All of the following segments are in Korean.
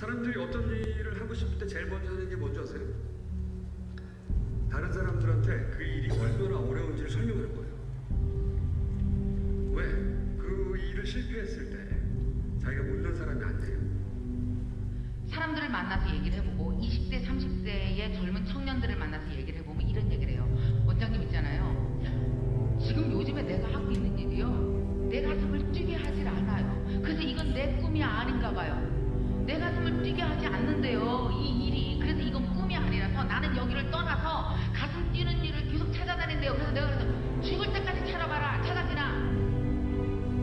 사람들이 어떤 일을 하고 싶을 때 제일 먼저 하는 게 뭔지 아세요? 다른 사람들한테 그 일이 얼마나 어려운지를 설명하는 거예요. 왜? 그 일을 실패했을 때 자기가 못난 사람이 안 돼요. 사람들을 만나서 얘기를 해보고 20대, 30대의 젊은 청년들을 만나서 얘기를 해보면 이런 얘기를 해요. 원장님 있잖아요. 지금 요즘에 내가 하고 있는 일이요. 내 가슴을 뛰게 하질 않아요. 그래서 이건 내 꿈이 아닌가 봐요. 내 가슴을 뛰게 하지 않는데요. 이 일이. 그래서 이건 꿈이 아니라서 나는 여기를 떠나서 가슴 뛰는 일을 계속 찾아다닌대요. 그래서 내가 그래서 죽을 때까지 찾아봐라. 찾아지나?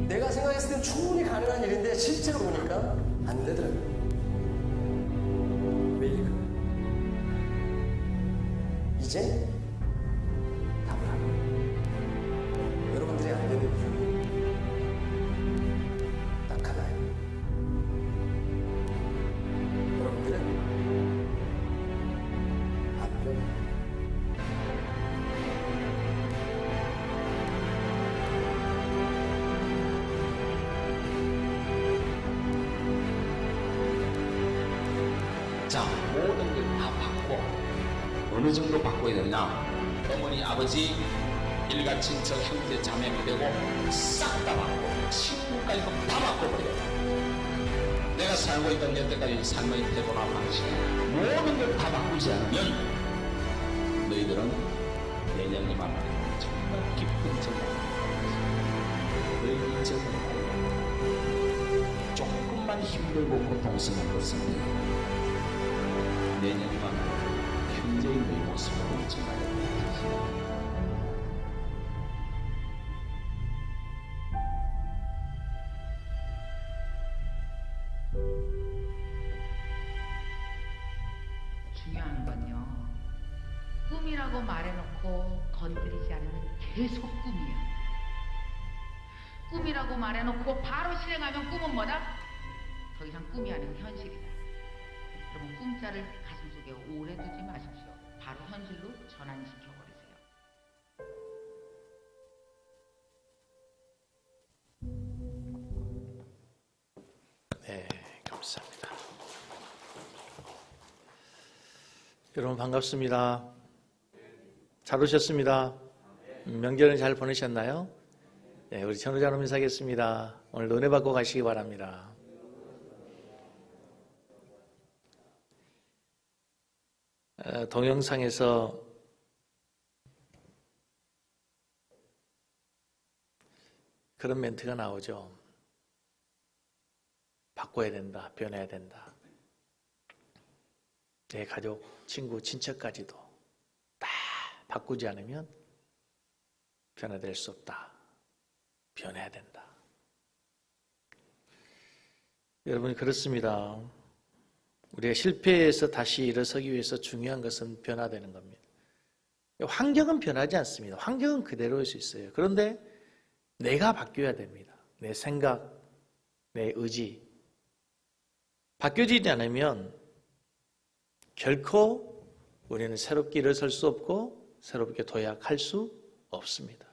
내가 생각했을 땐 충분히 가능한 일인데 실제로 보니까 안 되더라고요. 왜일까? 이제 답을 하라. 여러분들이 안 되는 이유는 딱 하나예요. 여러분들은 안 돼요. 자, 모든 걸 다 바꿔. 어느 정도 바꿔야 되느냐? 어머니, 아버지, 일가 친척, 형제, 자매 되고 싹 다 바꿔. 친구까지 다 바꿔버려. 내가 살고 있던 여태까지 삶의 태도나 방식, 모든 걸 다 바꾸지 않으면 너희들은 내년님 앞에 정말 깊은 정말 너희 인생을 조금만 힘들고 고통스러운 것은 내년만 현재의 너희 모습을 보지 말고 중요한 건요. 꿈이라고 말해놓고 건드리지 않으면 계속 꿈이야. 꿈이라고 말해놓고 바로 실행하면 꿈은 뭐다? 더 이상 꿈이 아니고 현실이다. 여러분 꿈자를 가슴속에 오래 두지 마십시오. 바로 현실로 전환시켜버리세요. 네, 감사합니다. 여러분 반갑습니다. 잘 오셨습니다. 명절은 잘 보내셨나요? 네, 우리 전우자로 인사하겠습니다. 오늘 은혜 받고 가시기 바랍니다. 동영상에서 그런 멘트가 나오죠. 바꿔야 된다, 변해야 된다. 내 가족, 친구, 친척까지도 다 바꾸지 않으면 변화될 수 없다. 변해야 된다. 여러분 그렇습니다. 우리가 실패해서 다시 일어서기 위해서 중요한 것은 변화되는 겁니다. 환경은 변하지 않습니다. 환경은 그대로일 수 있어요. 그런데 내가 바뀌어야 됩니다. 내 생각, 내 의지. 바뀌어지지 않으면 결코 우리는 새롭게 일어설 수 없고 새롭게 도약할 수 없습니다.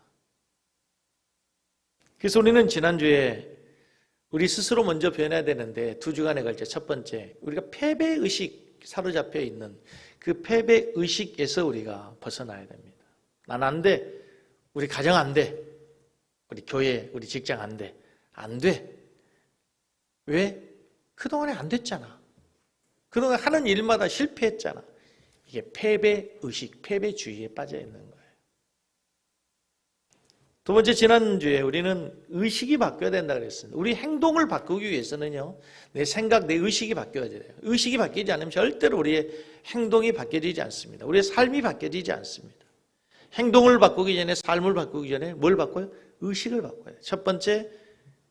그래서 우리는 지난주에 우리 스스로 먼저 변해야 되는데 두 주간에 걸쳐 첫 번째, 우리가 패배의식 사로잡혀 있는 그 패배의식에서 우리가 벗어나야 됩니다. 난 안 돼. 우리 가정 안 돼. 우리 교회, 우리 직장 안 돼. 안 돼. 왜? 그동안에 안 됐잖아. 그동안 하는 일마다 실패했잖아. 이게 패배의식, 패배주의에 빠져 있는 거예요. 두 번째, 지난주에 우리는 의식이 바뀌어야 된다 그랬습니다. 우리 행동을 바꾸기 위해서는요, 내 생각, 내 의식이 바뀌어야 돼요. 의식이 바뀌지 않으면 절대로 우리의 행동이 바뀌어지지 않습니다. 우리의 삶이 바뀌어지지 않습니다. 행동을 바꾸기 전에, 삶을 바꾸기 전에 뭘 바꿔요? 의식을 바꿔야 돼요. 첫 번째,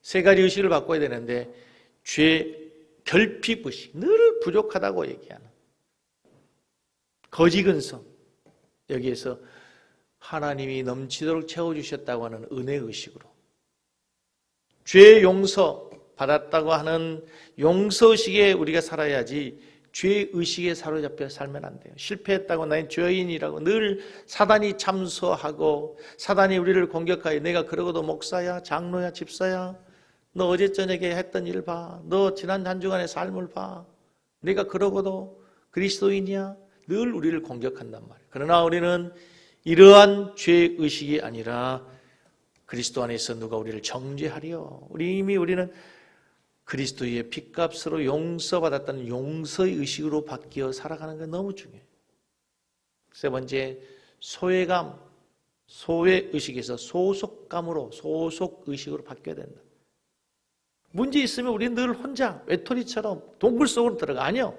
세 가지 의식을 바꿔야 되는데, 죄, 결핍의식, 늘 부족하다고 얘기하는 거지근성, 여기에서 하나님이 넘치도록 채워주셨다고 하는 은혜의식으로, 죄 용서 받았다고 하는 용서의식에 우리가 살아야지 죄의식에 사로잡혀 살면 안 돼요. 실패했다고 나는 죄인이라고 늘 사단이 참소하고 사단이 우리를 공격하여 내가 그러고도 목사야, 장로야, 집사야, 너 어제 저녁에 했던 일 봐, 너 지난 한 주간의 삶을 봐, 내가 그러고도 그리스도인이야? 늘 우리를 공격한단 말이에요. 그러나 우리는 이러한 죄의식이 아니라 그리스도 안에서 누가 우리를 정죄하리요? 우리는 그리스도의 핏값으로 용서받았다는 용서의 의식으로 바뀌어 살아가는 게 너무 중요해요. 세 번째, 소외감, 소외의식에서 소속감으로, 소속의식으로 바뀌어야 된다. 문제 있으면 우리는 늘 혼자 외톨이처럼 동굴 속으로 들어가. 아니요.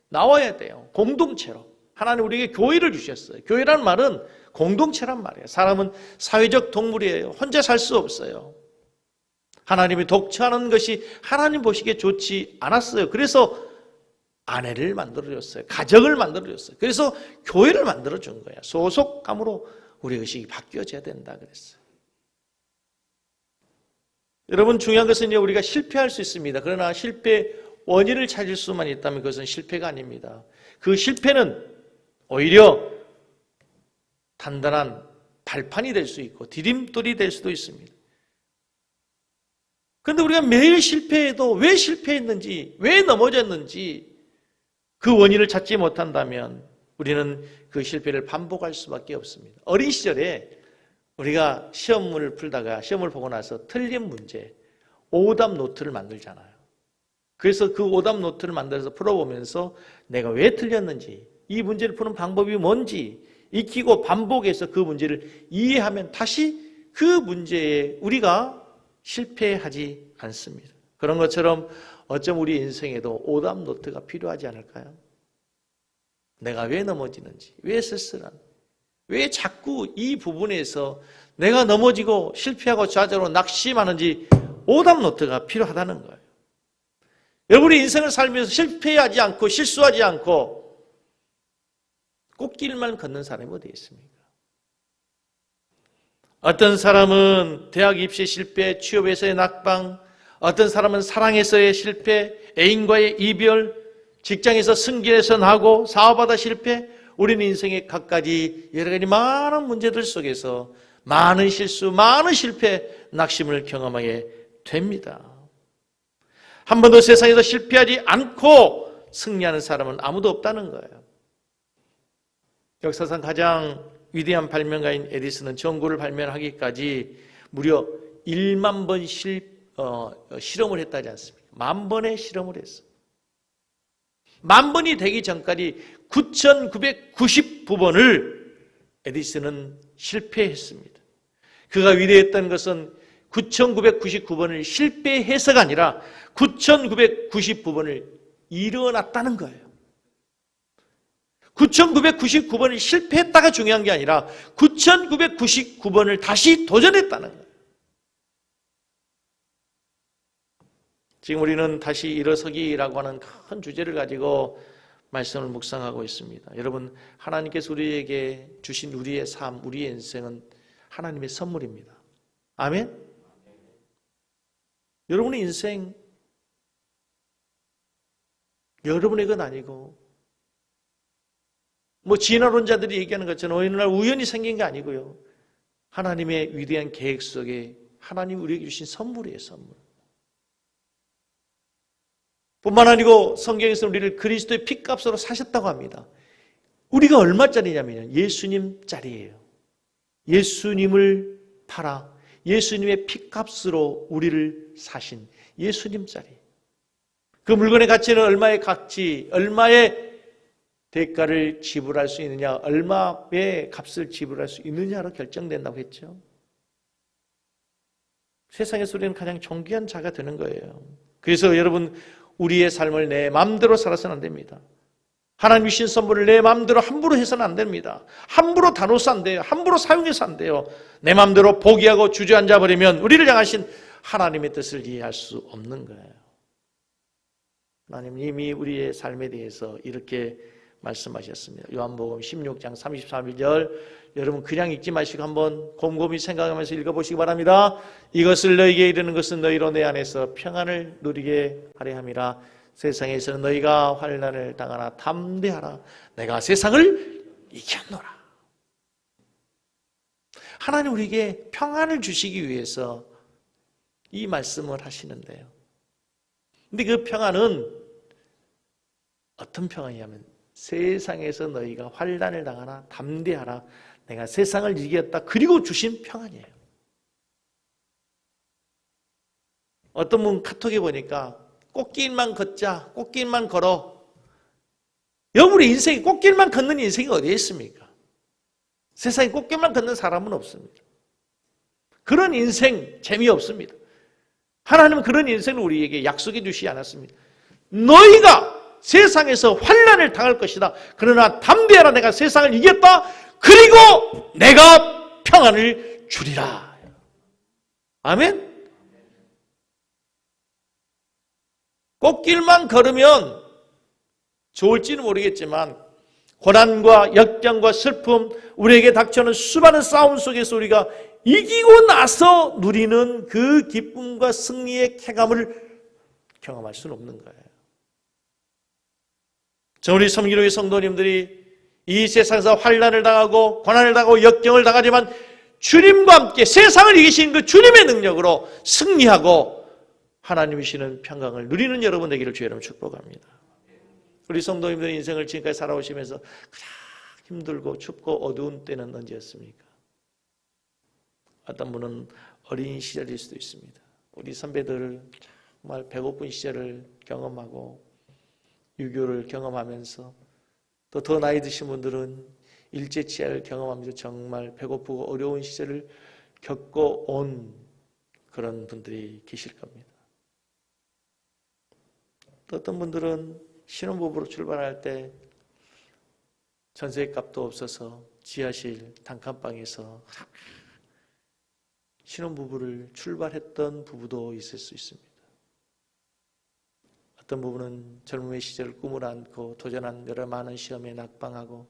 나와야 돼요. 공동체로. 하나님 우리에게 교회를 주셨어요. 교회라는 말은 공동체란 말이에요. 사람은 사회적 동물이에요. 혼자 살 수 없어요. 하나님이 독처하는 것이 하나님 보시기에 좋지 않았어요. 그래서 아내를 만들어줬어요. 가정을 만들어줬어요. 그래서 교회를 만들어준 거예요. 소속감으로 우리 의식이 바뀌어져야 된다 그랬어요. 여러분 중요한 것은 우리가 실패할 수 있습니다. 그러나 실패 원인을 찾을 수만 있다면 그것은 실패가 아닙니다. 그 실패는 오히려 단단한 발판이 될 수 있고 디딤돌이 될 수도 있습니다. 그런데 우리가 매일 실패해도 왜 실패했는지, 왜 넘어졌는지 그 원인을 찾지 못한다면 우리는 그 실패를 반복할 수밖에 없습니다. 어린 시절에 우리가 시험을 풀다가 시험을 보고 나서 틀린 문제, 오답 노트를 만들잖아요. 그래서 그 오답 노트를 만들어서 풀어보면서 내가 왜 틀렸는지, 이 문제를 푸는 방법이 뭔지 익히고 반복해서 그 문제를 이해하면 다시 그 문제에 우리가 실패하지 않습니다. 그런 것처럼 어쩜 우리 인생에도 오답 노트가 필요하지 않을까요? 내가 왜 넘어지는지, 왜 쓸쓸한, 왜 자꾸 이 부분에서 내가 넘어지고 실패하고 좌절하고 낙심하는지 오답 노트가 필요하다는 거예요. 여러분이 인생을 살면서 실패하지 않고 실수하지 않고 꽃길만 걷는 사람이 어디 있습니까? 어떤 사람은 대학 입시 실패, 취업에서의 낙방, 어떤 사람은 사랑에서의 실패, 애인과의 이별, 직장에서 승진에서 나고 사업하다 실패, 우리는 인생의 갖가지 여러 가지 많은 문제들 속에서 많은 실수, 많은 실패, 낙심을 경험하게 됩니다. 한 번도 세상에서 실패하지 않고 승리하는 사람은 아무도 없다는 거예요. 역사상 가장 위대한 발명가인 에디슨은 전구를 발명하기까지 무려 1만 번 실험을 했다지 않습니까? 10,000번의 실험을 했어요. 10,000번이 되기 전까지 9,999번을 에디슨은 실패했습니다. 그가 위대했던 것은 9,999번을 실패해서가 아니라 9,999번을 일어났다는 거예요. 9,999번을 실패했다가 중요한 게 아니라 9,999번을 다시 도전했다는 거예요. 지금 우리는 다시 일어서기라고 하는 큰 주제를 가지고 말씀을 묵상하고 있습니다. 여러분, 하나님께서 우리에게 주신 우리의 삶, 우리의 인생은 하나님의 선물입니다. 아멘? 여러분의 인생 여러분의 건 아니고 진화론자들이 얘기하는 것처럼 어느 날 우연히 생긴 게 아니고요. 하나님의 위대한 계획 속에 하나님 우리에게 주신 선물이에요, 선물. 뿐만 아니고 성경에서 우리를 그리스도의 핏값으로 사셨다고 합니다. 우리가 얼마짜리냐면 예수님짜리예요. 예수님을 팔아 예수님의 핏값으로 우리를 사신 예수님짜리. 그 물건의 가치는 얼마의 가치, 얼마의 대가를 지불할 수 있느냐, 얼마의 값을 지불할 수 있느냐로 결정된다고 했죠. 세상에서 우리는 가장 존귀한 자가 되는 거예요. 그래서 여러분, 우리의 삶을 내 마음대로 살아서는 안 됩니다. 하나님 주신 선물을 내 마음대로 함부로 해서는 안 됩니다. 함부로 다뤄서 안 돼요. 함부로 사용해서 안 돼요. 내 마음대로 포기하고 주저앉아 버리면 우리를 향하신 하나님의 뜻을 이해할 수 없는 거예요. 하나님 이미 우리의 삶에 대해서 이렇게 말씀하셨습니다. 요한복음 16장 33절, 여러분 그냥 읽지 마시고 한번 곰곰이 생각하면서 읽어보시기 바랍니다. 이것을 너희에게 이르는 것은 너희로 내 안에서 평안을 누리게 하려 함이라. 세상에서는 너희가 환난을 당하나 담대하라. 내가 세상을 이겼노라. 하나님 우리에게 평안을 주시기 위해서 이 말씀을 하시는데요. 근데 그 평안은 어떤 평안이냐면 세상에서 너희가 환난을 당하나 담대하라. 내가 세상을 이겼다. 그리고 주신 평안이에요. 어떤 분 카톡에 보니까 꽃길만 걷자. 꽃길만 걸어. 여러분의 인생이 꽃길만 걷는 인생이 어디에 있습니까? 세상에 꽃길만 걷는 사람은 없습니다. 그런 인생 재미없습니다. 하나님은 그런 인생을 우리에게 약속해 주시지 않았습니다. 너희가 세상에서 환난을 당할 것이다. 그러나 담대하라. 내가 세상을 이겼다. 그리고 내가 평안을 주리라. 아멘. 꽃길만 걸으면 좋을지는 모르겠지만 고난과 역경과 슬픔, 우리에게 닥쳐오는 수많은 싸움 속에서 우리가 이기고 나서 누리는 그 기쁨과 승리의 쾌감을 경험할 수는 없는 거예요. 저 우리 섬기로의 성도님들이 이 세상에서 환난을 당하고 고난을 당하고 역경을 당하지만 주님과 함께 세상을 이기신 그 주님의 능력으로 승리하고 하나님이 주시는 평강을 누리는 여러분 되기를 주의 이름으로 축복합니다. 우리 성도님들의 인생을 지금까지 살아오시면서 가장 힘들고 춥고 어두운 때는 언제였습니까? 어떤 분은 어린 시절일 수도 있습니다. 우리 선배들 정말 배고픈 시절을 경험하고 유교를 경험하면서 또 더 나이 드신 분들은 일제치하를 경험하면서 정말 배고프고 어려운 시절을 겪어온 그런 분들이 계실 겁니다. 또 어떤 분들은 신혼부부로 출발할 때 전세값도 없어서 지하실 단칸방에서 신혼부부를 출발했던 부부도 있을 수 있습니다. 어떤 부부는 젊음의 시절 꿈을 안고 도전한 여러 많은 시험에 낙방하고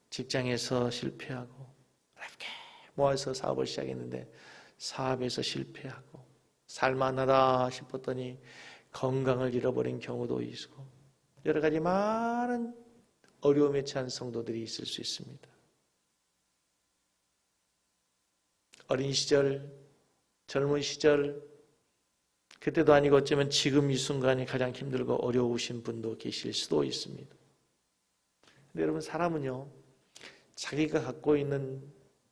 직장에서 실패하고 이렇게 모아서 사업을 시작했는데 사업에서 실패하고 살만하다 싶었더니 건강을 잃어버린 경우도 있고 여러 가지 많은 어려움에 처한 성도들이 있을 수 있습니다. 어린 시절, 젊은 시절, 그때도 아니고 어쩌면 지금 이 순간이 가장 힘들고 어려우신 분도 계실 수도 있습니다. 근데 여러분, 사람은요, 자기가 갖고 있는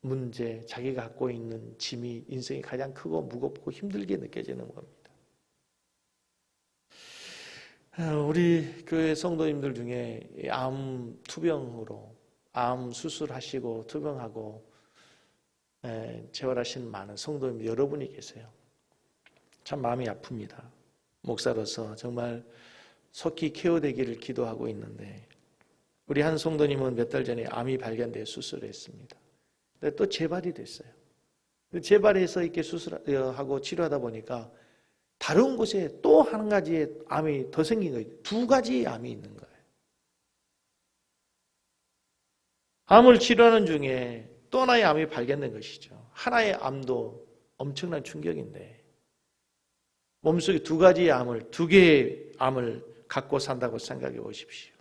문제, 자기가 갖고 있는 짐이 인생이 가장 크고 무겁고 힘들게 느껴지는 겁니다. 우리 교회 성도님들 중에 암 투병으로 암 수술하시고 투병하고 재활하신 많은 성도님 여러분이 계세요. 참 마음이 아픕니다. 목사로서 정말 속히 케어되기를 기도하고 있는데 우리 한 성도님은 몇 달 전에 암이 발견돼 수술을 했습니다. 근데 또 재발이 됐어요. 재발해서 이렇게 수술하고 치료하다 보니까 다른 곳에 또 한 가지의 암이 더 생긴 거예요. 두 가지의 암이 있는 거예요. 암을 치료하는 중에 또 하나의 암이 발견된 것이죠. 하나의 암도 엄청난 충격인데 몸속에 두 가지의 암을, 두 개의 암을 갖고 산다고 생각해 보십시오.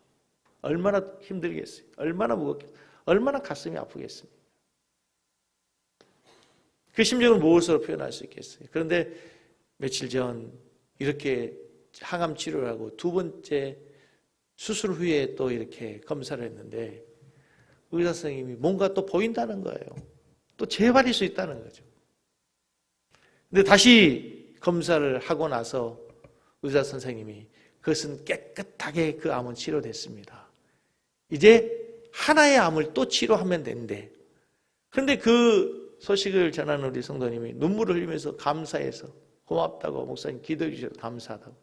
얼마나 힘들겠어요. 얼마나 무겁겠어요. 얼마나 가슴이 아프겠습니까? 그 심정을 무엇으로 표현할 수 있겠어요? 그런데 며칠 전 이렇게 항암 치료를 하고 두 번째 수술 후에 또 이렇게 검사를 했는데 의사 선생님이 뭔가 또 보인다는 거예요. 또 재발일 수 있다는 거죠. 근데 다시 검사를 하고 나서 의사 선생님이 그것은 깨끗하게 그 암은 치료됐습니다. 이제 하나의 암을 또 치료하면 된대. 그런데 그 소식을 전하는 우리 성도님이 눈물을 흘리면서 감사해서 고맙다고 목사님 기도해 주셔서 감사하다고.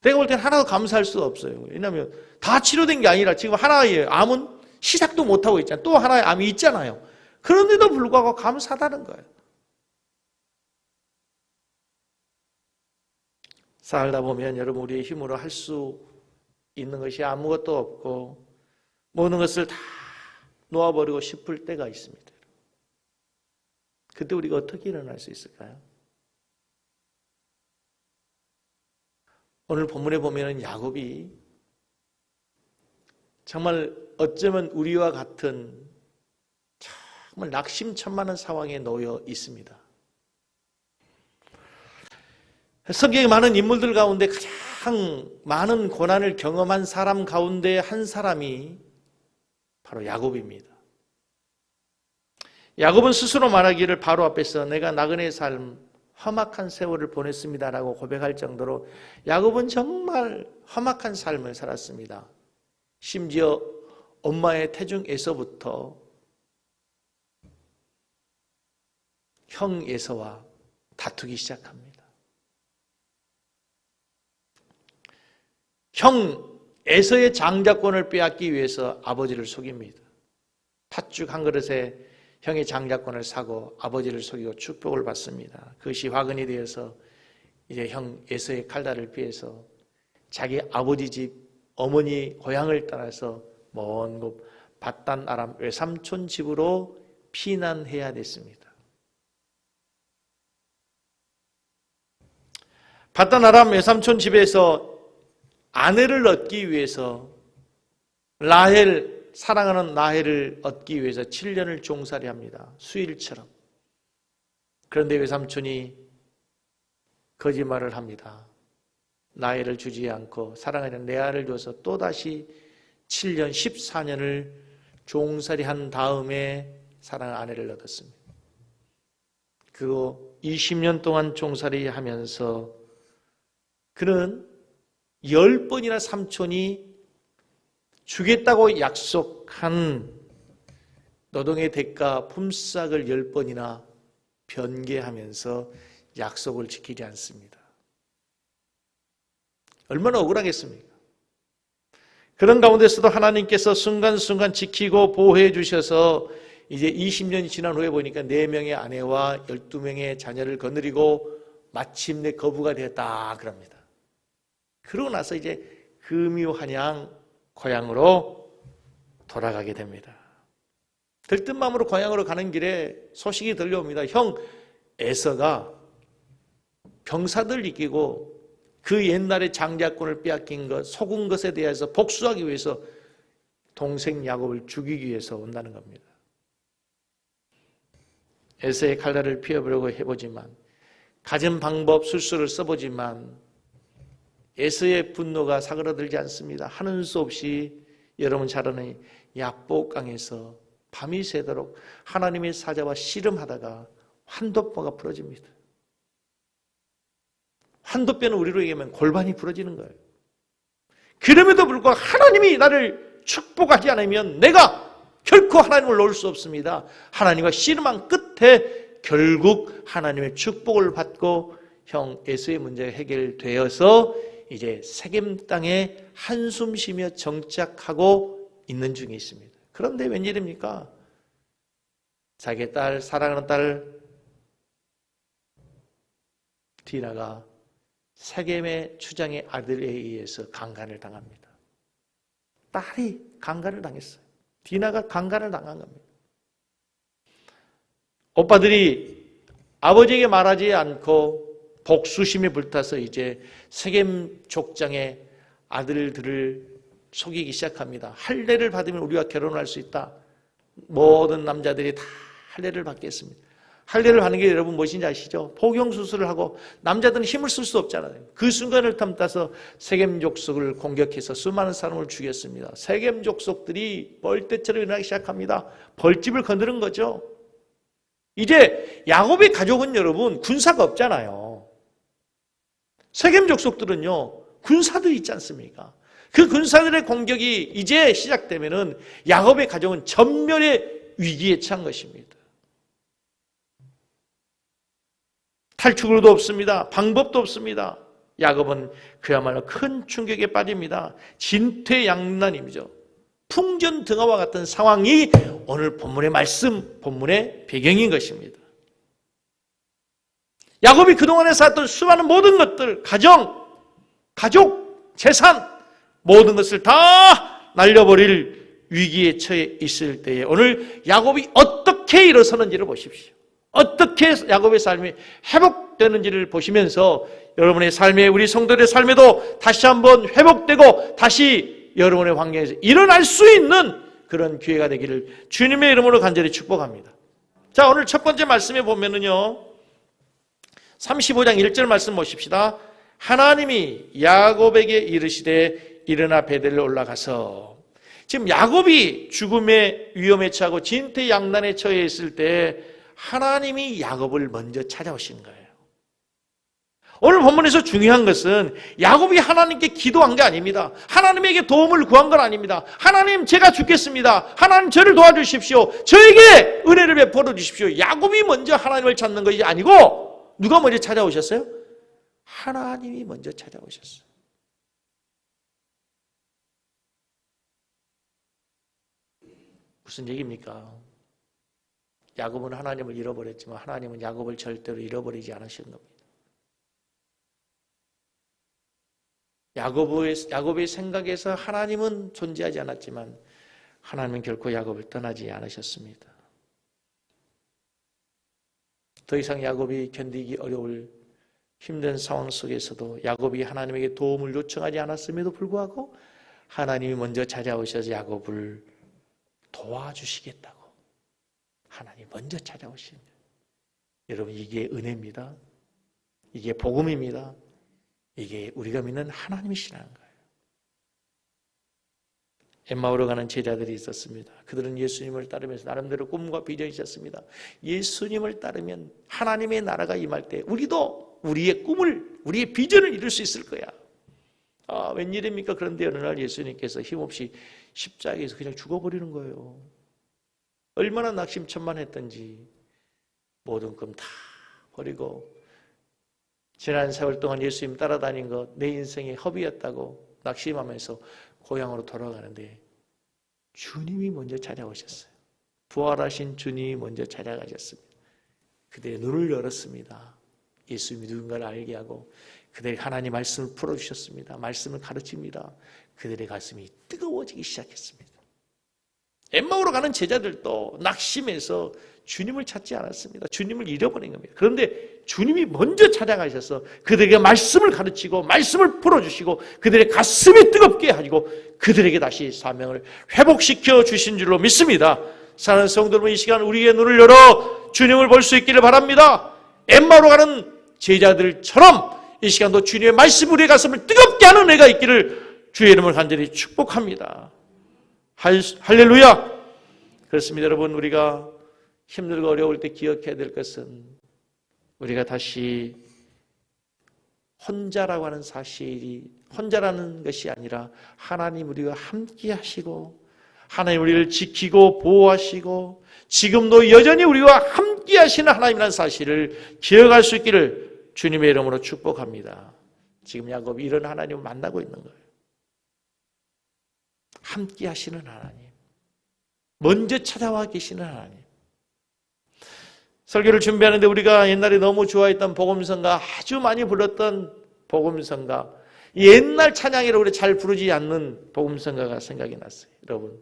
내가 볼 땐 하나도 감사할 수 없어요. 왜냐하면 다 치료된 게 아니라 지금 하나의 암은 시작도 못하고 있잖아요. 또 하나의 암이 있잖아요. 그런데도 불구하고 감사하다는 거예요. 살다 보면 여러분 우리의 힘으로 할 수 있는 것이 아무것도 없고 모든 것을 다 놓아버리고 싶을 때가 있습니다. 그때 우리가 어떻게 일어날 수 있을까요? 오늘 본문에 보면 야곱이 정말 어쩌면 우리와 같은 정말 낙심천만한 상황에 놓여 있습니다. 성경에 많은 인물들 가운데 가장 가장 많은 고난을 경험한 사람 가운데 한 사람이 바로 야곱입니다. 야곱은 스스로 말하기를 바로 앞에서 내가 나그네의 삶 험악한 세월을 보냈습니다라고 고백할 정도로 야곱은 정말 험악한 삶을 살았습니다. 심지어 엄마의 태중에서부터 형 에서와 다투기 시작합니다. 형 에서의 장자권을 빼앗기 위해서 아버지를 속입니다. 팥죽 한 그릇에 형의 장자권을 사고 아버지를 속이고 축복을 받습니다. 그것이 화근이 되어서 이제 형 에서의 칼날을 피해서 자기 아버지 집 어머니 고향을 따라서 먼 곳 밧단 아람 외삼촌 집으로 피난해야 됐습니다. 밧단 아람 외삼촌 집에서 아내를 얻기 위해서 사랑하는 라헬을 얻기 위해서 7년을 종살이 합니다. 수일처럼. 그런데 외삼촌이 거짓말을 합니다. 라헬을 주지 않고 사랑하는 레아를 줘서 또다시 7년, 14년을 종살이 한 다음에 사랑하는 아내를 얻었습니다. 그리고 20년 동안 종살이 하면서 그는 10번이나 삼촌이 주겠다고 약속한 노동의 대가 품삯을 10번이나 변개하면서 약속을 지키지 않습니다. 얼마나 억울하겠습니까? 그런 가운데서도 하나님께서 순간순간 지키고 보호해 주셔서 이제 20년이 지난 후에 보니까 4명의 아내와 12명의 자녀를 거느리고 마침내 거부가 되었다 그럽니다. 그러고 나서 이제 금유한양 고향으로 돌아가게 됩니다. 들뜬 마음으로 고향으로 가는 길에 소식이 들려옵니다. 형 에서가 병사들 이기고 그 옛날에 장자권을 빼앗긴 것, 속은 것에 대해서 복수하기 위해서 동생 야곱을 죽이기 위해서 온다는 겁니다. 에서의 칼날을 피워보려고 해보지만 가진 방법 술수를 써보지만 에서의 분노가 사그라들지 않습니다. 하는 수 없이 여러분 잘 아는 야복강에서 밤이 새도록 하나님의 사자와 씨름하다가 환도뼈가 부러집니다. 환도뼈는 우리로 얘기하면 골반이 부러지는 거예요. 그럼에도 불구하고 하나님이 나를 축복하지 않으면 내가 결코 하나님을 놓을 수 없습니다. 하나님과 씨름한 끝에 결국 하나님의 축복을 받고 형 에서의 문제가 해결되어서 이제 세겜 땅에 한숨 쉬며 정착하고 있는 중에 있습니다. 그런데 웬일입니까? 자기 딸, 사랑하는 딸 디나가 세겜의 추장의 아들에 의해서 강간을 당합니다. 딸이 강간을 당했어요. 디나가 강간을 당한 겁니다. 오빠들이 아버지에게 말하지 않고 복수심에 불타서 이제 세겜 족장의 아들들을 속이기 시작합니다. 할례를 받으면 우리와 결혼할 수 있다. 모든 남자들이 다 할례를 받겠습니다. 할례를 하는 게 여러분 무엇인지 아시죠? 포경수술을 하고 남자들은 힘을 쓸 수 없잖아요. 그 순간을 탐따서 세겜 족속을 공격해서 수많은 사람을 죽였습니다. 세겜 족속들이 벌떼처럼 일어나기 시작합니다. 벌집을 거느린 거죠. 이제 야곱의 가족은 여러분 군사가 없잖아요. 세겜 족속들은요 군사들이 있지 않습니까? 그 군사들의 공격이 이제 시작되면은 야곱의 가족은 전멸의 위기에 처한 것입니다. 탈출구도 없습니다. 방법도 없습니다. 야곱은 그야말로 큰 충격에 빠집니다. 진퇴양난이죠. 풍전등화와 같은 상황이 오늘 본문의 말씀, 본문의 배경인 것입니다. 야곱이 그동안에 쌓았던 수많은 모든 것들, 가족, 재산, 모든 것을 다 날려버릴 위기에 처해 있을 때에 오늘 야곱이 어떻게 일어서는지를 보십시오. 어떻게 야곱의 삶이 회복되는지를 보시면서 여러분의 삶에, 우리 성도들의 삶에도 다시 한번 회복되고 다시 여러분의 환경에서 일어날 수 있는 그런 기회가 되기를 주님의 이름으로 간절히 축복합니다. 자, 오늘 첫 번째 말씀에 보면은요 35장 1절 말씀 보십시다. 하나님이 야곱에게 이르시되 일어나 베델로 올라가서, 지금 야곱이 죽음의 위험에 처하고 진퇴양난에 처해 있을 때 하나님이 야곱을 먼저 찾아오신 거예요. 오늘 본문에서 중요한 것은 야곱이 하나님께 기도한 게 아닙니다. 하나님에게 도움을 구한 건 아닙니다. 하나님, 제가 죽겠습니다. 하나님, 저를 도와주십시오. 저에게 은혜를 베풀어 주십시오. 야곱이 먼저 하나님을 찾는 것이 아니고 누가 먼저 찾아오셨어요? 하나님이 먼저 찾아오셨어요. 무슨 얘기입니까? 야곱은 하나님을 잃어버렸지만 하나님은 야곱을 절대로 잃어버리지 않으신 겁니다. 야곱의 생각에서 하나님은 존재하지 않았지만 하나님은 결코 야곱을 떠나지 않으셨습니다. 더 이상 야곱이 견디기 어려울 힘든 상황 속에서도 야곱이 하나님에게 도움을 요청하지 않았음에도 불구하고 하나님이 먼저 찾아오셔서 야곱을 도와주시겠다고 하나님이 먼저 찾아오신 거예요. 여러분, 이게 은혜입니다. 이게 복음입니다. 이게 우리가 믿는 하나님이시라는 거예요. 엠마오로 가는 제자들이 있었습니다. 그들은 예수님을 따르면서 나름대로 꿈과 비전이 있었습니다. 예수님을 따르면 하나님의 나라가 임할 때 우리도 우리의 꿈을, 우리의 비전을 이룰 수 있을 거야. 웬일입니까? 그런데 어느 날 예수님께서 힘없이 십자가에서 그냥 죽어버리는 거예요. 얼마나 낙심천만했던지 모든 꿈 다 버리고 지난 세월 동안 예수님 따라다닌 것 내 인생의 허비였다고 낙심하면서 고향으로 돌아가는데 주님이 먼저 찾아오셨어요. 부활하신 주님이 먼저 찾아가셨습니다. 그들의 눈을 열었습니다. 예수님이 누군가를 알게 하고 그들에게 하나님 말씀을 풀어주셨습니다. 말씀을 가르칩니다. 그들의 가슴이 뜨거워지기 시작했습니다. 엠마오로 가는 제자들도 낙심해서 주님을 찾지 않았습니다. 주님을 잃어버린 겁니다. 그런데 주님이 먼저 찾아가셔서 그들에게 말씀을 가르치고 말씀을 풀어주시고 그들의 가슴이 뜨겁게 하시고 그들에게 다시 사명을 회복시켜 주신 줄로 믿습니다. 사랑하는 성도 여러분, 이 시간 우리의 눈을 열어 주님을 볼 수 있기를 바랍니다. 엠마오로 가는 제자들처럼 이 시간도 주님의 말씀 우리의 가슴을 뜨겁게 하는 은혜가 있기를 주의 이름을 간절히 축복합니다. 할렐루야. 그렇습니다. 여러분, 우리가 힘들고 어려울 때 기억해야 될 것은 우리가 다시 혼자라고 하는 사실이 혼자라는 것이 아니라 하나님 우리와 함께 하시고 하나님 우리를 지키고 보호하시고 지금도 여전히 우리와 함께 하시는 하나님이라는 사실을 기억할 수 있기를 주님의 이름으로 축복합니다. 지금 야곱이 이런 하나님을 만나고 있는 거예요. 함께 하시는 하나님, 먼저 찾아와 계시는 하나님. 설교를 준비하는데 우리가 옛날에 너무 좋아했던 복음성가, 아주 많이 불렀던 복음성가, 옛날 찬양이라고 우리 잘 부르지 않는 복음성가가 생각이 났어요. 여러분,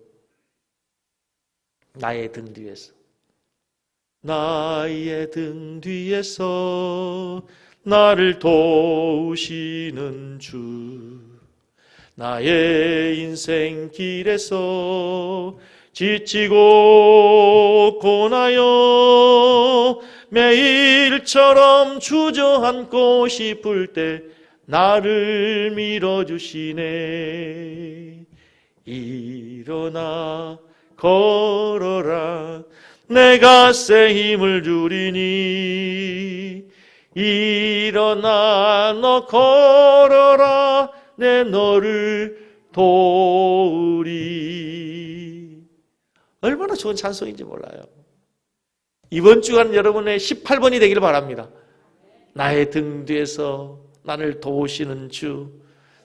나의 등 뒤에서, 나의 등 뒤에서 나를 도우시는 주, 나의 인생 길에서 지치고 고나여 매일처럼 주저앉고 싶을 때 나를 밀어주시네. 일어나 걸어라 내가 새 힘을 주리니. 일어나 너 걸어라 내 너를 도우리. 얼마나 좋은 찬송인지 몰라요. 이번 주간 여러분의 18번이 되기를 바랍니다. 나의 등 뒤에서 나를 도우시는 주,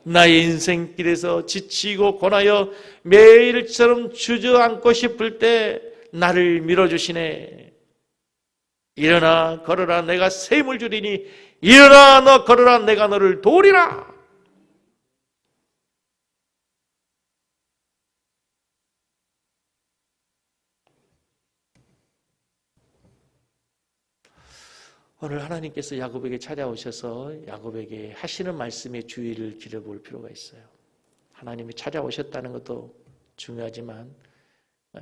나의 인생길에서 지치고 고나여 매일처럼 주저앉고 싶을 때 나를 밀어주시네. 일어나 걸어라 내가 새 힘을 주리니. 일어나 너 걸어라 내가 너를 도우리라. 오늘 하나님께서 야곱에게 찾아오셔서 야곱에게 하시는 말씀에 주의를 기울여볼 필요가 있어요. 하나님이 찾아오셨다는 것도 중요하지만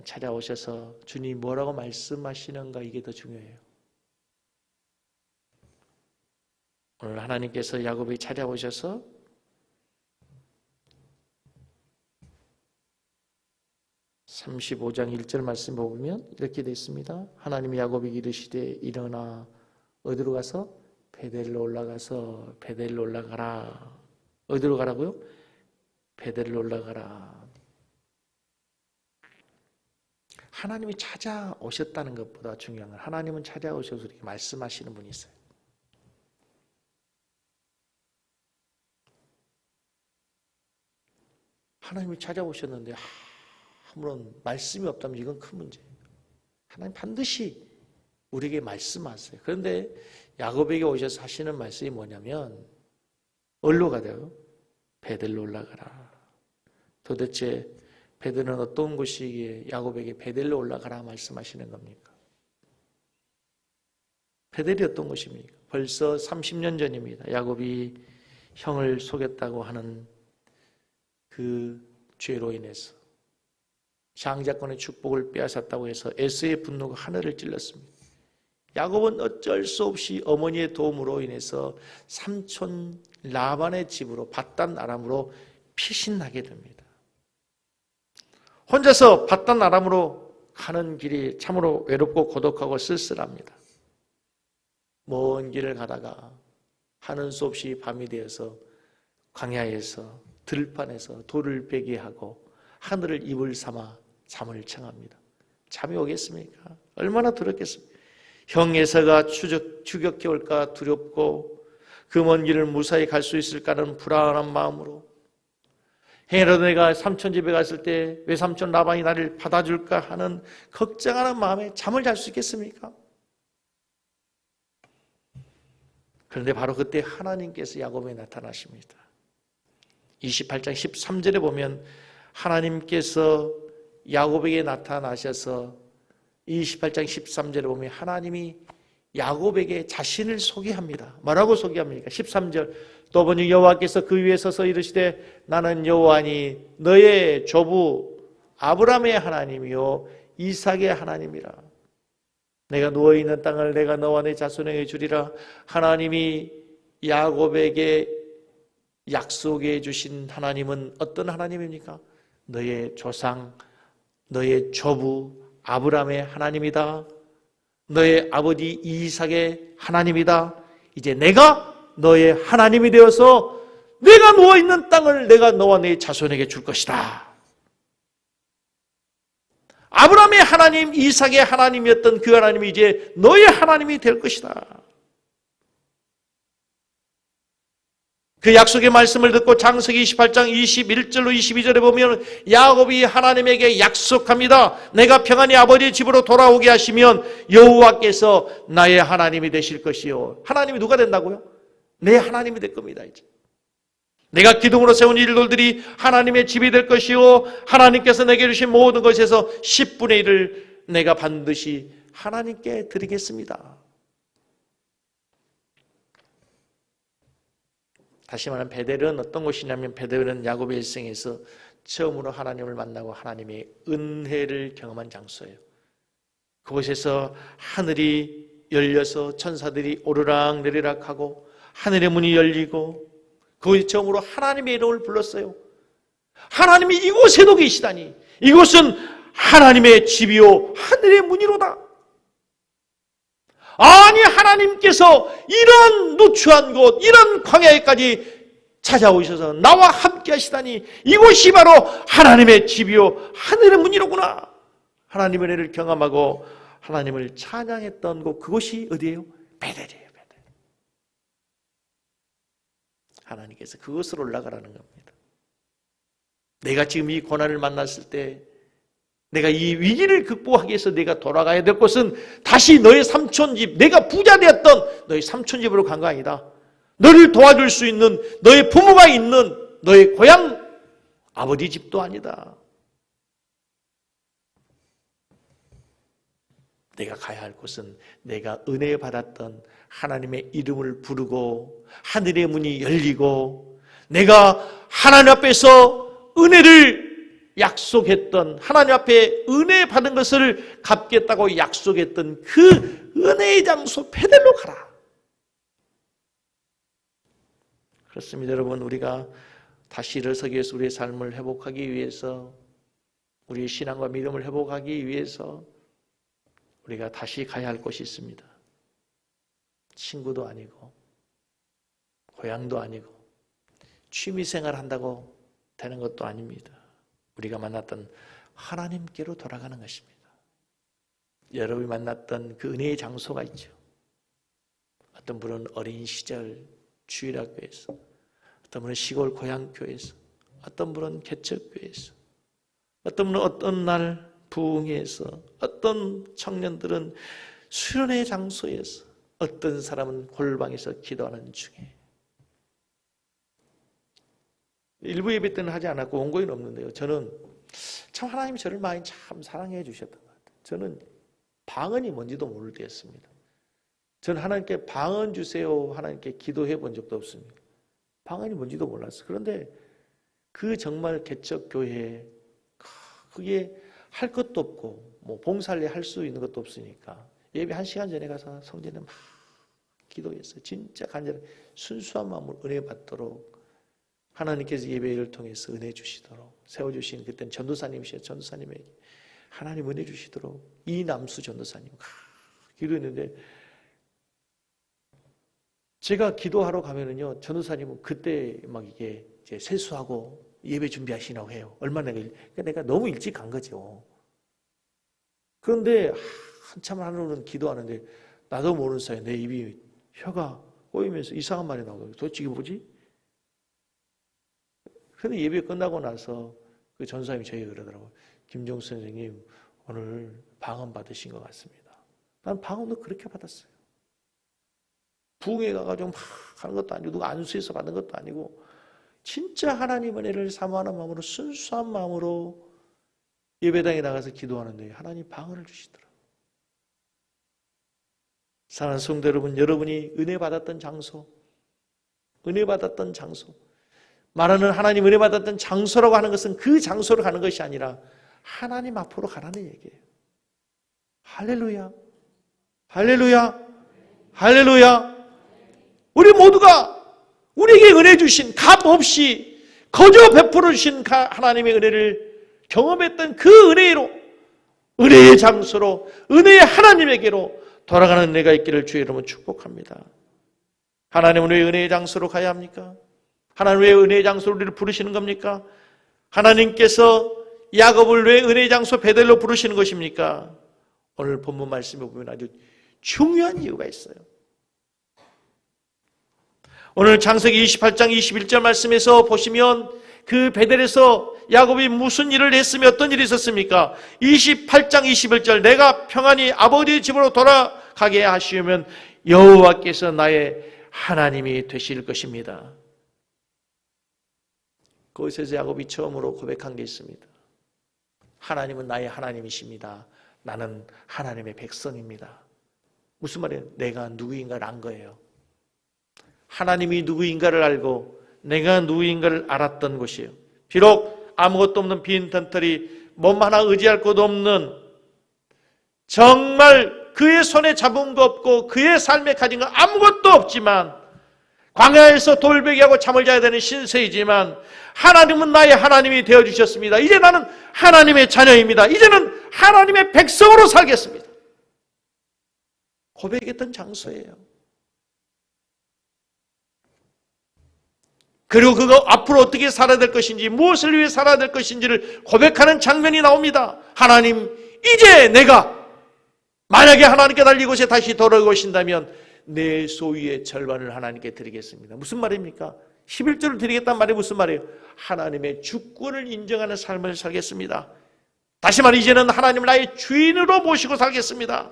찾아오셔서 주님이 뭐라고 말씀하시는가, 이게 더 중요해요. 오늘 하나님께서 야곱에게 찾아오셔서 (35장 1절) 말씀 보면 이렇게 되어 있습니다. 하나님이 야곱에게 이르시되 일어나 어디로 가서? 베델로 올라가서 베델로 올라가라. 어디로 가라고요? 베델로 올라가라. 하나님이 찾아오셨다는 것보다 중요한 건 하나님은 찾아오셔서 이렇게 말씀하시는 분이 있어요. 하나님이 찾아오셨는데 아무런 말씀이 없다면 이건 큰 문제예요. 하나님 반드시 우리에게 말씀하세요. 그런데 야곱에게 오셔서 하시는 말씀이 뭐냐면 어디로 가래요? 베델로 올라가라. 도대체 베델은 어떤 곳이기에 야곱에게 베델로 올라가라 말씀하시는 겁니까? 베델이 어떤 곳입니까? 벌써 30년 전입니다. 야곱이 형을 속였다고 하는 그 죄로 인해서 장자권의 축복을 빼앗았다고 해서 에서의 분노가 하늘을 찔렀습니다. 야곱은 어쩔 수 없이 어머니의 도움으로 인해서 삼촌 라반의 집으로 밧단 아람으로 피신하게 됩니다. 혼자서 밧단 아람으로 가는 길이 참으로 외롭고 고독하고 쓸쓸합니다. 먼 길을 가다가 하는 수 없이 밤이 되어서 광야에서 들판에서 돌을 베게 하고 하늘을 이불 삼아 잠을 청합니다. 잠이 오겠습니까? 얼마나 두렵겠습니까? 형 에서가 추격해 올까 두렵고 그 먼 길을 무사히 갈 수 있을까는 불안한 마음으로 헤로드 내가 삼촌 집에 갔을 때 외삼촌 라반이 나를 받아줄까 하는 걱정하는 마음에 잠을 잘 수 있겠습니까? 그런데 바로 그때 하나님께서 야곱에 나타나십니다. 28장 13절에 보면 하나님께서 야곱에게 나타나셔서 28장 13절에 보면 하나님이 야곱에게 자신을 소개합니다. 뭐라고 소개합니까? 13절 또 보니 여호와께서 그 위에 서서 이르시되 나는 여호와니 너의 조부 아브라함의 하나님이요 이삭의 하나님이라. 내가 누워있는 땅을 내가 너와 내 자손에게 주리라. 하나님이 야곱에게 약속해 주신 하나님은 어떤 하나님입니까? 너의 조상, 너의 조부 아브라함의 하나님이다. 너의 아버지 이삭의 하나님이다. 이제 내가 너의 하나님이 되어서 내가 누워있는 땅을 내가 너와 내 자손에게 줄 것이다. 아브라함의 하나님, 이삭의 하나님이었던 그 하나님이 이제 너의 하나님이 될 것이다. 그 약속의 말씀을 듣고 창세기 28장 21절로 22절에 보면 야곱이 하나님에게 약속합니다. 내가 평안히 아버지의 집으로 돌아오게 하시면 여호와께서 나의 하나님이 되실 것이요. 하나님이 누가 된다고요? 내 하나님이 될 겁니다. 이제 내가 기둥으로 세운 일돌들이 하나님의 집이 될 것이요 하나님께서 내게 주신 모든 것에서 10분의 1을 내가 반드시 하나님께 드리겠습니다. 다시 말하면 베델은 어떤 곳이냐면 베델은 야곱의 일생에서 처음으로 하나님을 만나고 하나님의 은혜를 경험한 장소예요. 그곳에서 하늘이 열려서 천사들이 오르락 내리락 하고 하늘의 문이 열리고 그곳이 처음으로 하나님의 이름을 불렀어요. 하나님이 이곳에도 계시다니 이곳은 하나님의 집이요 하늘의 문이로다. 아니 하나님께서 이런 누추한 곳 이런 광야에까지 찾아오셔서 나와 함께 하시다니 이곳이 바로 하나님의 집이요 하늘의 문이로구나. 하나님의 은혜를 경험하고 하나님을 찬양했던 곳 그곳이 어디예요? 베델이에요. 베델. 하나님께서 그곳으로 올라가라는 겁니다. 내가 지금 이 고난을 만났을 때 내가 이 위기를 극복하기 위해서 내가 돌아가야 될 곳은 다시 너의 삼촌집, 내가 부자 되었던 너의 삼촌집으로 간 거 아니다. 너를 도와줄 수 있는 너의 부모가 있는 너의 고향 아버지 집도 아니다. 내가 가야 할 곳은 내가 은혜 받았던 하나님의 이름을 부르고 하늘의 문이 열리고 내가 하나님 앞에서 은혜를 약속했던 하나님 앞에 은혜 받은 것을 갚겠다고 약속했던 그 은혜의 장소 베델로 가라. 그렇습니다. 여러분, 우리가 다시 일어서기 위해서 우리의 삶을 회복하기 위해서 우리의 신앙과 믿음을 회복하기 위해서 우리가 다시 가야 할 곳이 있습니다. 친구도 아니고 고향도 아니고 취미생활 한다고 되는 것도 아닙니다. 우리가 만났던 하나님께로 돌아가는 것입니다. 여러분이 만났던 그 은혜의 장소가 있죠. 어떤 분은 어린 시절 주일학교에서, 어떤 분은 시골 고향교회에서, 어떤 분은 개척교회에서, 어떤 분은 어떤 날 부흥회에서, 어떤 청년들은 수련회 장소에서, 어떤 사람은 골방에서 기도하는 중에. 일부 예배 때는 하지 않았고 원고에는 없는데요. 저는 참 하나님이 저를 많이 참 사랑해 주셨던 것 같아요. 저는 방언이 뭔지도 모를 때였습니다. 저는 하나님께 방언 주세요, 하나님께 기도해 본 적도 없습니다. 방언이 뭔지도 몰랐어요. 그런데 그 정말 개척교회에 그게 할 것도 없고 뭐 봉사를 할 수 있는 것도 없으니까 예배 1시간 전에 가서 성전에 막 기도했어요. 진짜 간절히 순수한 마음으로 은혜 받도록 하나님께서 예배를 통해서 은혜 주시도록 세워주신 그때는 전도사님이셔요. 전도사님에게 하나님 은혜 주시도록 이남수 전도사님 기도했는데 제가 기도하러 가면은요, 전도사님은 그때 막 이게 이제 세수하고 예배 준비하시라고 해요. 얼마나 그러니까 내가 너무 일찍 간 거죠. 그런데 한참 하루는 기도하는데 나도 모르는 사이에 내 입이 혀가 꼬이면서 이상한 말이 나오고 도대체 이게 뭐지? 근데 예배 끝나고 나서 그 전사님이 저에게 그러더라고요. 김종수 선생님 오늘 방언 받으신 것 같습니다. 난 방언도 그렇게 받았어요. 부흥회 가가지고 막 하는 것도 아니고 누가 안수해서 받는 것도 아니고 진짜 하나님 은혜를 사모하는 마음으로 순수한 마음으로 예배당에 나가서 기도하는데 하나님 방언을 주시더라고요. 사랑하는 성도 여러분, 여러분이 은혜 받았던 장소, 은혜 받았던 장소, 말하는 하나님 은혜 받았던 장소라고 하는 것은 그 장소로 가는 것이 아니라 하나님 앞으로 가라는 얘기예요. 할렐루야, 할렐루야, 할렐루야. 우리 모두가 우리에게 은혜 주신 값 없이 거저 베풀어 주신 하나님의 은혜를 경험했던 그 은혜로, 은혜의 장소로, 은혜의 하나님에게로 돌아가는 은혜가 있기를 주의 이름으로 축복합니다. 하나님은 왜 은혜의 장소로 가야 합니까? 하나님 왜 은혜의 장소로 우리를 부르시는 겁니까? 하나님께서 야곱을 왜 은혜의 장소 베델로 부르시는 것입니까? 오늘 본문 말씀에 보면 아주 중요한 이유가 있어요. 오늘 창세기 28장 21절 말씀에서 보시면 그 베델에서 야곱이 무슨 일을 했으며 어떤 일이 있었습니까? 28장 21절 내가 평안히 아버지의 집으로 돌아가게 하시면 여호와께서 나의 하나님이 되실 것입니다. 거기서 야곱이 처음으로 고백한 게 있습니다. 하나님은 나의 하나님이십니다. 나는 하나님의 백성입니다. 무슨 말이에요? 내가 누구인가를 안 거예요. 하나님이 누구인가를 알고 내가 누구인가를 알았던 것이에요. 비록 아무것도 없는 빈 턴털이 몸 하나 의지할 것도 없는 정말 그의 손에 잡은 거 없고 그의 삶에 가진 거 아무것도 없지만 광야에서 돌베개하고 잠을 자야 되는 신세이지만 하나님은 나의 하나님이 되어주셨습니다. 이제 나는 하나님의 자녀입니다. 이제는 하나님의 백성으로 살겠습니다. 고백했던 장소예요. 그리고 그거 앞으로 어떻게 살아야 될 것인지 무엇을 위해 살아야 될 것인지를 고백하는 장면이 나옵니다. 하나님, 이제 내가 만약에 하나님께 달리 이곳에 다시 돌아오신다면 내 소유의 절반을 하나님께 드리겠습니다. 무슨 말입니까? 11조를 드리겠다는 말이 무슨 말이에요? 하나님의 주권을 인정하는 삶을 살겠습니다. 다시 말해 이제는 하나님을 나의 주인으로 모시고 살겠습니다.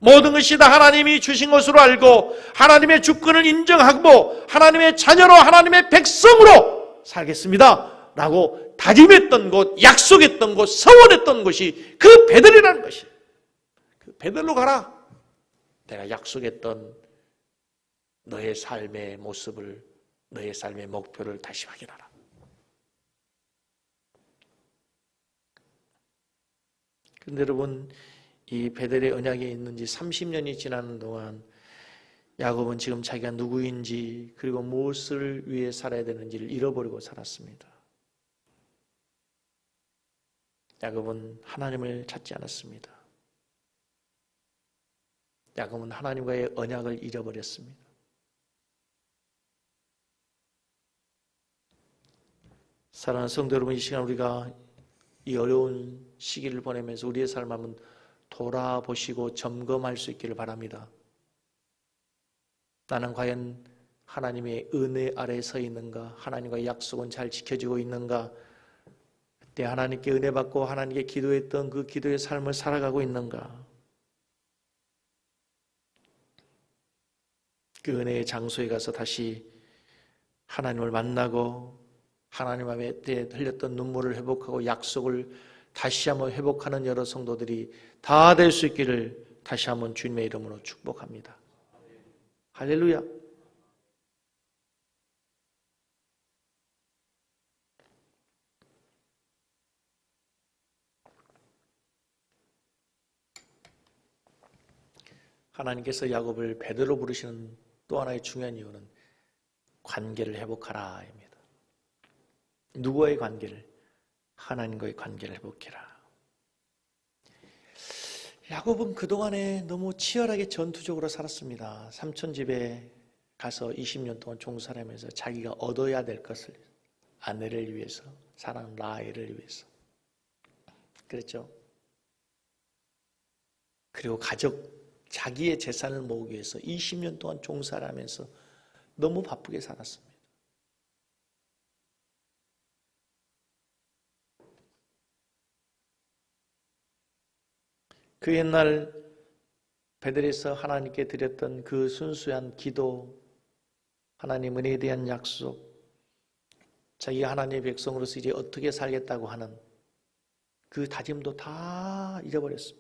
모든 것이 다 하나님이 주신 것으로 알고 하나님의 주권을 인정하고 하나님의 자녀로 하나님의 백성으로 살겠습니다 라고 다짐했던 곳, 약속했던 곳, 서원했던 곳이 그 베델이라는 것이에요. 그 베델로 가라. 내가 약속했던 너의 삶의 모습을, 너의 삶의 목표를 다시 확인하라. 그런데 여러분, 이 베델의 언약이 있는 지 30년이 지나는 동안 야곱은 지금 자기가 누구인지 그리고 무엇을 위해 살아야 되는지를 잃어버리고 살았습니다. 야곱은 하나님을 찾지 않았습니다. 야곱은 하나님과의 언약을 잃어버렸습니다. 사랑하는 성도 여러분, 이 시간 우리가 이 어려운 시기를 보내면서 우리의 삶을 한번 돌아보시고 점검할 수 있기를 바랍니다. 나는 과연 하나님의 은혜 아래에 서 있는가? 하나님과의 약속은 잘 지켜지고 있는가? 그때 하나님께 은혜 받고 하나님께 기도했던 그 기도의 삶을 살아가고 있는가? 그 은혜의 장소에 가서 다시 하나님을 만나고 하나님 앞에 흘렸던 눈물을 회복하고 약속을 다시 한번 회복하는 여러 성도들이 다 될 수 있기를 다시 한번 주님의 이름으로 축복합니다. 할렐루야. 하나님께서 야곱을 베드로 부르시는 또 하나의 중요한 이유는 관계를 회복하라입니다. 누구와의 관계를? 하나님과의 관계를 회복해라. 야곱은 그동안에 너무 치열하게 전투적으로 살았습니다. 삼촌 집에 가서 20년 동안 종살이하면서 자기가 얻어야 될 것을 아내를 위해서, 사랑 라헬을 위해서 그랬죠. 그리고 자기의 재산을 모으기 위해서 20년 동안 종살이하면서 너무 바쁘게 살았습니다. 그 옛날 베델에서 하나님께 드렸던 그 순수한 기도, 하나님 은혜에 대한 약속, 자기가 하나님의 백성으로서 이제 어떻게 살겠다고 하는 그 다짐도 다 잃어버렸습니다.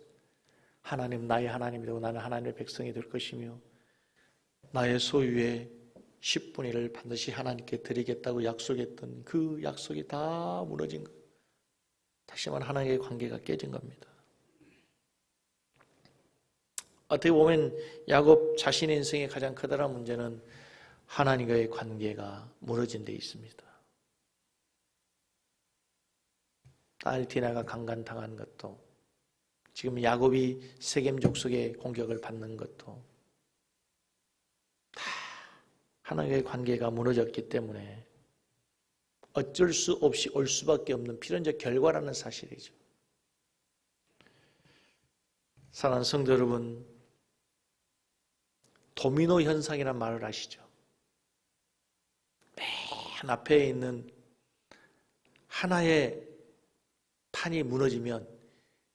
하나님 나의 하나님이 되고 나는 하나님의 백성이 될 것이며 나의 소유의 10분의 1을 반드시 하나님께 드리겠다고 약속했던 그 약속이 다 무너진 거예요. 다시 말하면 하나님의 관계가 깨진 겁니다. 어떻게 보면 야곱 자신의 인생의 가장 커다란 문제는 하나님과의 관계가 무너진 데 있습니다. 딸 디나가 강간당한 것도, 지금 야곱이 세겜 족속의 공격을 받는 것도 다 하나님과의 관계가 무너졌기 때문에 어쩔 수 없이 올 수밖에 없는 필연적 결과라는 사실이죠. 사랑하는 성도 여러분, 도미노 현상이라는 말을 아시죠? 맨 앞에 있는 하나의 판이 무너지면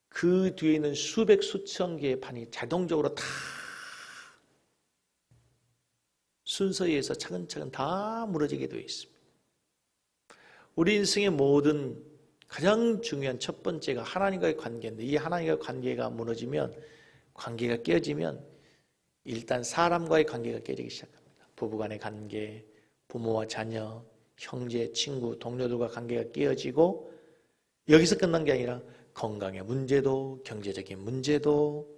그 뒤에 있는 수백 수천 개의 판이 자동적으로 다 순서에 의해서 차근차근 다 무너지게 되어 있습니다. 우리 인생의 모든 가장 중요한 첫 번째가 하나님과의 관계인데, 이 하나님과의 관계가 무너지면, 관계가 깨어지면 일단 사람과의 관계가 깨지기 시작합니다. 부부간의 관계, 부모와 자녀, 형제, 친구, 동료들과 관계가 깨어지고, 여기서 끝난 게 아니라 건강의 문제도, 경제적인 문제도,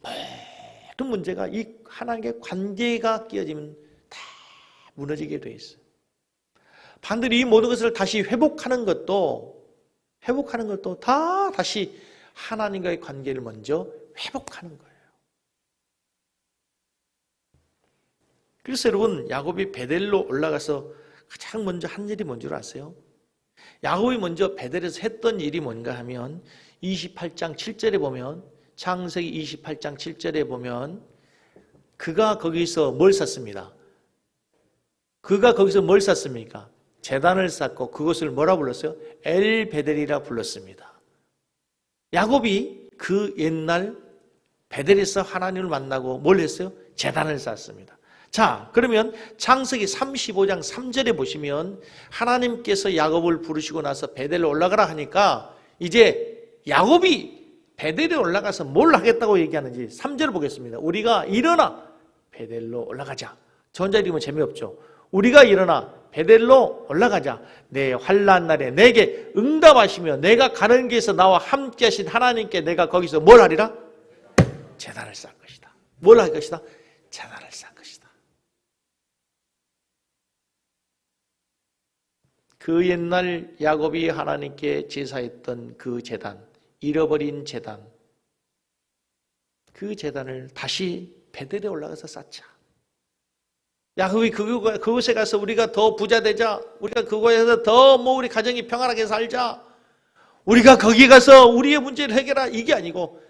모든 문제가 이 하나님과의 관계가 깨어지면 다 무너지게 돼 있어요. 반대로 이 모든 것을 다시 회복하는 것도 다 다시 하나님과의 관계를 먼저 회복하는 거예요. 그래서 여러분, 야곱이 베델로 올라가서 가장 먼저 한 일이 뭔 줄 아세요? 야곱이 먼저 베델에서 했던 일이 뭔가 하면 28장 7절에 보면, 창세기 28장 7절에 보면 그가 거기서 뭘 샀습니다. 그가 거기서 뭘 샀습니까? 제단을 쌓고 그것을 뭐라 불렀어요? 엘베델이라 불렀습니다. 야곱이 그 옛날 베델에서 하나님을 만나고 뭘 했어요? 제단을 쌓았습니다. 자, 그러면 창세기 35장 3절에 보시면 하나님께서 야곱을 부르시고 나서 베델로 올라가라 하니까 이제 야곱이 베델에 올라가서 뭘 하겠다고 얘기하는지 3절을 보겠습니다. 우리가 일어나 베델로 올라가자. 저 혼자 읽으면 재미없죠. 우리가 일어나 베델로 올라가자. 내 환난 날에 내게 응답하시며 내가 가는 길에서 나와 함께 하신 하나님께 내가 거기서 뭘 하리라? 제단을 쌓을 것이다. 뭘 할 것이다? 재단을 쌓은 것이다. 그 옛날 야곱이 하나님께 제사했던 그 제단, 잃어버린 제단, 그 제단을 다시 베델에 올라가서 쌓자. 야곱이 그곳에 가서 우리가 더 부자 되자, 우리가 그곳에서 더 우리 가정이 평안하게 살자, 우리가 거기에 가서 우리의 문제를 해결하라, 이게 아니고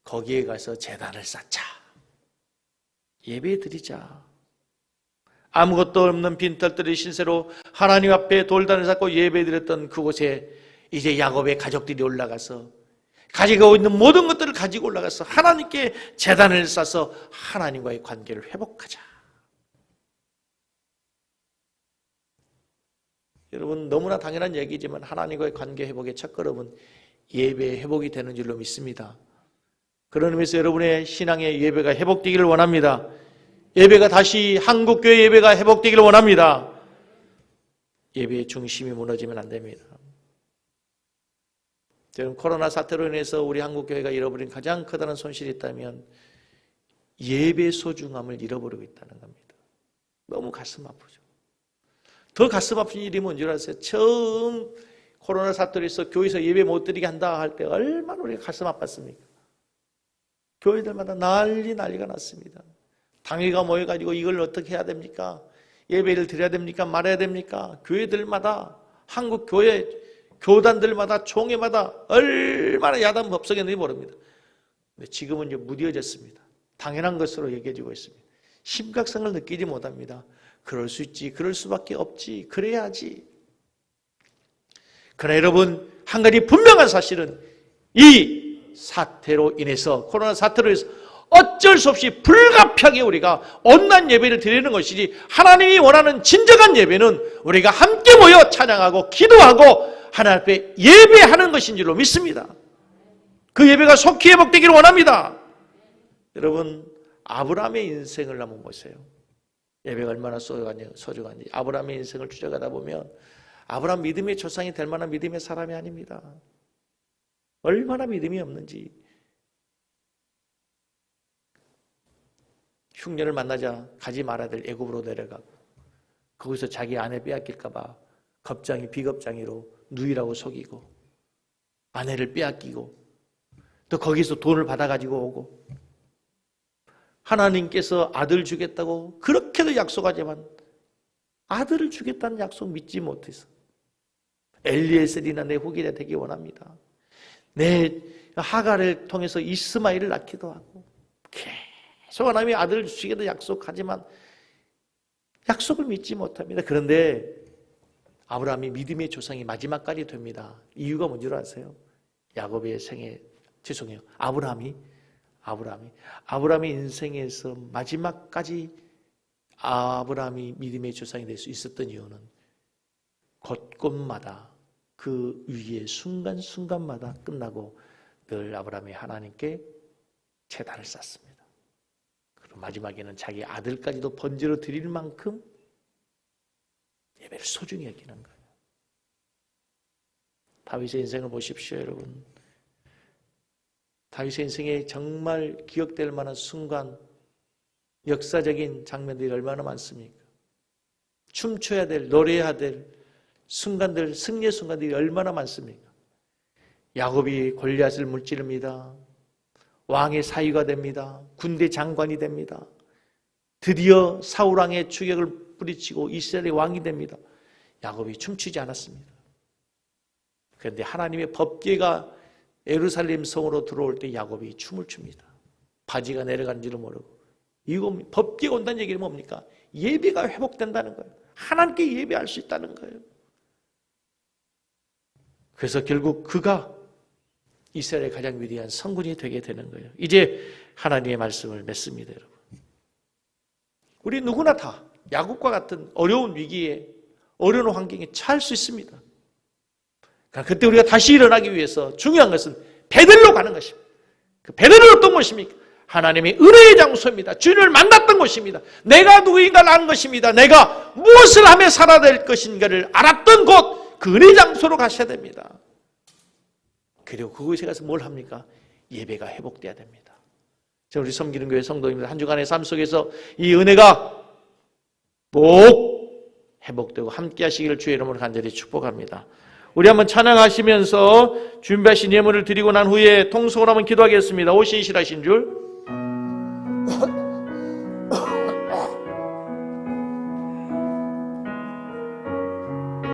거기에 가서 제단을 쌓자, 예배 드리자. 아무것도 없는 빈털터리 신세로 하나님 앞에 돌단을 쌓고 예배 드렸던 그곳에 이제 야곱의 가족들이 올라가서 가지고 있는 모든 것들을 가지고 올라가서 하나님께 제단을 쌓아서 하나님과의 관계를 회복하자. 여러분, 너무나 당연한 얘기지만 하나님과의 관계 회복의 첫걸음은 예배 회복이 되는 줄로 믿습니다. 그런 의미에서 여러분의 신앙의 예배가 회복되기를 원합니다. 예배가 다시 한국교회 예배가 회복되기를 원합니다. 예배의 중심이 무너지면 안 됩니다. 여러분, 코로나 사태로 인해서 우리 한국교회가 잃어버린 가장 커다란 손실이 있다면 예배 소중함을 잃어버리고 있다는 겁니다. 너무 가슴 아프죠. 더 가슴 아픈 일이 뭔지 아세요? 처음 코로나 사태로 인해서 교회에서 예배 못 드리게 한다 할 때 얼마나 우리가 가슴 아팠습니까? 교회들마다 난리가 났습니다. 당회가 모여가지고 이걸 어떻게 해야 됩니까? 예배를 드려야 됩니까? 말해야 됩니까? 교회들마다, 한국 교회 교단들마다, 총회마다 얼마나 야단 법석했는지 모릅니다. 근데 지금은 이제 무뎌졌습니다. 당연한 것으로 얘기해주고 있습니다. 심각성을 느끼지 못합니다. 그럴 수 있지, 그럴 수밖에 없지, 그래야지. 그러나 여러분, 한 가지 분명한 사실은 이 사태로 인해서, 코로나 사태로 인해서 어쩔 수 없이 불가피하게 우리가 온난 예배를 드리는 것이지, 하나님이 원하는 진정한 예배는 우리가 함께 모여 찬양하고 기도하고 하나님 앞에 예배하는 것인 줄로 믿습니다. 그 예배가 속히 회복되기를 원합니다. 여러분, 아브라함의 인생을 한번 보세요. 예배가 얼마나 소중한지. 아브라함의 인생을 추적하다 보면 아브라함 믿음의 조상이 될 만한 믿음의 사람이 아닙니다. 얼마나 믿음이 없는지. 흉년을 만나자 가지 말아야 될 애굽으로 내려가고, 거기서 자기 아내 빼앗길까 봐 겁장이 비겁장이로 누이라고 속이고, 아내를 빼앗기고, 또 거기서 돈을 받아가지고 오고, 하나님께서 아들 주겠다고 그렇게도 약속하지만 아들을 주겠다는 약속 믿지 못해서 엘리에셀이나 내 후계자 되기 원합니다. 내 하갈을 통해서 이스마엘을 낳기도 하고, 계속 하나님이 아들을 주시겠다 약속하지만 약속을 믿지 못합니다. 그런데 아브라함이 믿음의 조상이 마지막까지 됩니다. 이유가 뭔지 아세요? 야곱의 생애, 죄송해요. 아브라함의 인생에서 마지막까지 아브라함이 믿음의 조상이 될 수 있었던 이유는 곳곳마다 그 위에 순간순간마다 끝나고 늘 아브라함이 하나님께 제단을 쌓습니다. 그리고 마지막에는 자기 아들까지도 번제로 드릴 만큼 예배를 소중히 여기는 거예요. 다윗의 인생을 보십시오, 여러분. 다윗의 인생에 정말 기억될 만한 순간, 역사적인 장면들이 얼마나 많습니까? 춤춰야 될, 노래해야 될 순간들, 승리의 순간들이 얼마나 많습니까? 야곱이 골리앗을 물찌릅니다. 왕의 사위가 됩니다. 군대 장관이 됩니다. 드디어 사울왕의 추격을 뿌리치고 이스라엘의 왕이 됩니다. 야곱이 춤추지 않았습니다. 그런데 하나님의 법궤가 예루살렘 성으로 들어올 때 야곱이 춤을 춥니다. 바지가 내려가는지도 모르고. 이거 법궤가 온다는 얘기는 뭡니까? 예배가 회복된다는 거예요. 하나님께 예배할 수 있다는 거예요. 그래서 결국 그가 이스라엘의 가장 위대한 성군이 되게 되는 거예요. 이제 하나님의 말씀을 맺습니다, 여러분. 우리 누구나 다 야곱과 같은 어려운 위기에, 어려운 환경에 처할 수 있습니다. 그때 우리가 다시 일어나기 위해서 중요한 것은 베들로 가는 것입니다. 그 베들은 어떤 곳입니까? 하나님의 은혜의 장소입니다. 주님을 만났던 곳입니다. 내가 누구인가를 아는 것입니다. 내가 무엇을 하며 살아야 될 것인가를 알았던 곳, 그 은혜의 장소로 가셔야 됩니다. 그리고 그곳에 가서 뭘 합니까? 예배가 회복돼야 됩니다. 자, 우리 섬기는 교회 성도님들 한 주간의 삶 속에서 이 은혜가 꼭 회복되고 함께 하시기를 주의 이름으로 간절히 축복합니다. 우리 한번 찬양하시면서 준비하신 예물을 드리고 난 후에 통성으로 한번 기도하겠습니다. 옷이 실하신 줄